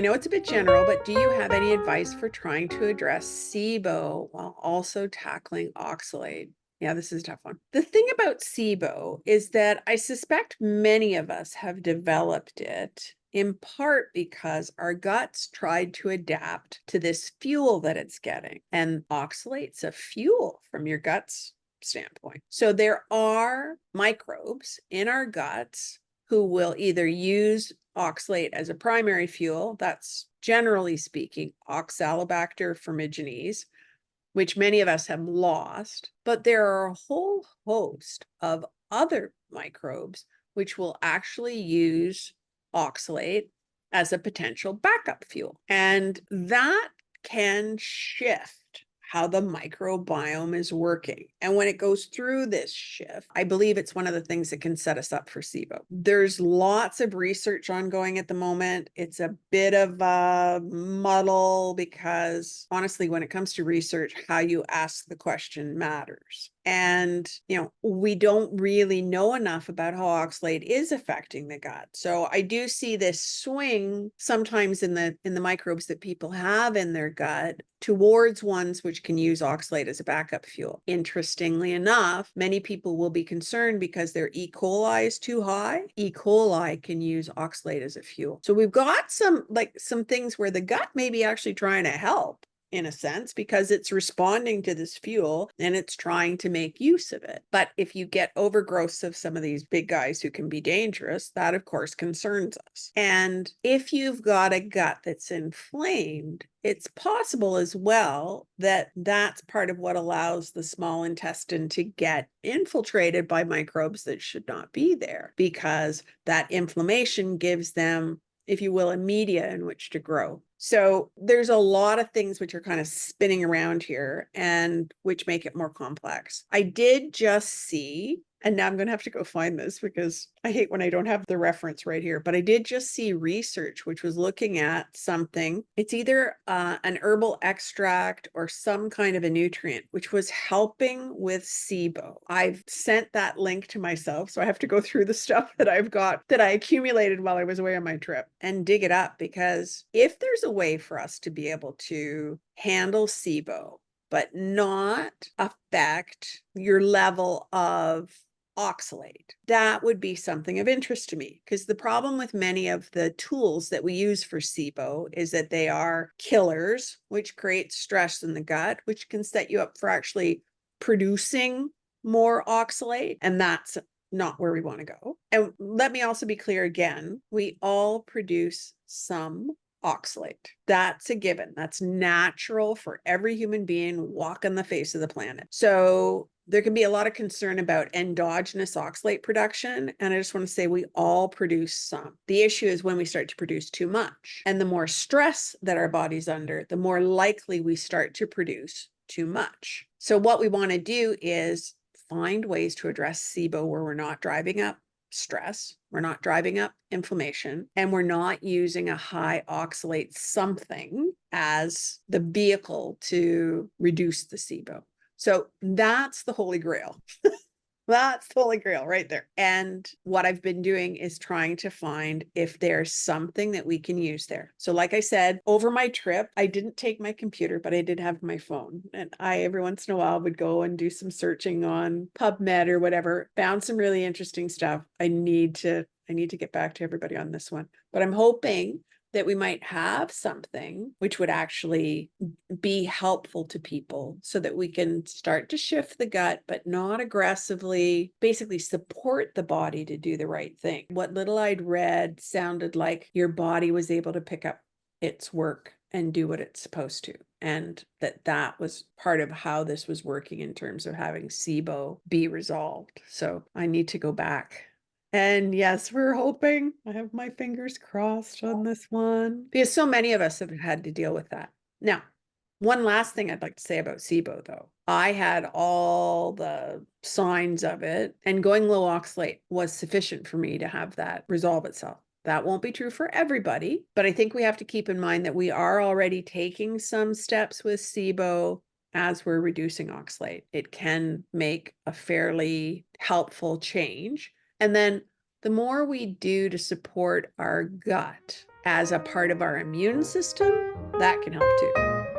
know it's a bit general, but do you have any advice for trying to address SIBO while also tackling oxalate? Yeah, this is a tough one. The thing about SIBO is that I suspect many of us have developed it in part because our guts tried to adapt to this fuel that it's getting. And oxalate's a fuel from your guts standpoint. So there are microbes in our guts who will either use oxalate as a primary fuel, that's generally speaking Oxalobacter formigenes, which many of us have lost, but there are a whole host of other microbes which will actually use oxalate as a potential backup fuel. And that can shift how the microbiome is working. And when it goes through this shift, I believe it's one of the things that can set us up for SIBO. There's lots of research ongoing at the moment. It's a bit of a muddle because honestly, when it comes to research, how you ask the question matters. And, we don't really know enough about how oxalate is affecting the gut. So I do see this swing sometimes in the microbes that people have in their gut towards ones which can use oxalate as a backup fuel. Interestingly enough, many people will be concerned because their E. coli is too high. E. coli can use oxalate as a fuel. So we've got some things where the gut may be actually trying to help, in a sense, because it's responding to this fuel and it's trying to make use of it. But if you get overgrowth of some of these big guys who can be dangerous, that of course concerns us. And if you've got a gut that's inflamed, it's possible as well that that's part of what allows the small intestine to get infiltrated by microbes that should not be there, because that inflammation gives them, if you will, a media in which to grow. So there's a lot of things which are kind of spinning around here and which make it more complex. I did just see, and now I'm going to have to go find this because I hate when I don't have the reference right here, but I did just see research which was looking at something. It's either an herbal extract or some kind of a nutrient which was helping with SIBO. I've sent that link to myself, so I have to go through the stuff that I've got that I accumulated while I was away on my trip and dig it up, because if there's a way for us to be able to handle SIBO but not affect your level of oxalate, that would be something of interest to me. Because the problem with many of the tools that we use for SIBO is that they are killers, which create stress in the gut, which can set you up for actually producing more oxalate. And that's not where we want to go. And let me also be clear again, we all produce some oxalate. That's a given. That's natural for every human being walking the face of the planet. So there can be a lot of concern about endogenous oxalate production. And I just want to say we all produce some. The issue is when we start to produce too much. And the more stress that our body's under, the more likely we start to produce too much. So what we want to do is find ways to address SIBO where we're not driving up stress, we're not driving up inflammation, and we're not using a high oxalate something as the vehicle to reduce the SIBO. So that's the holy grail. That's the holy grail right there. And what I've been doing is trying to find if there's something that we can use there. So like I said, over my trip, I didn't take my computer, but I did have my phone. And I, every once in a while, would go and do some searching on PubMed or whatever, found some really interesting stuff. I need to get back to everybody on this one. But I'm hoping that we might have something which would actually be helpful to people so that we can start to shift the gut, but not aggressively, basically support the body to do the right thing. What little I'd read sounded like your body was able to pick up its work and do what it's supposed to. And that was part of how this was working in terms of having SIBO be resolved. So I need to go back. And yes, we're hoping. I have my fingers crossed on this one because so many of us have had to deal with that. Now, one last thing I'd like to say about SIBO, though. I had all the signs of it, and going low oxalate was sufficient for me to have that resolve itself. That won't be true for everybody, but I think we have to keep in mind that we are already taking some steps with SIBO as we're reducing oxalate. It can make a fairly helpful change. And then the more we do to support our gut as a part of our immune system, that can help too.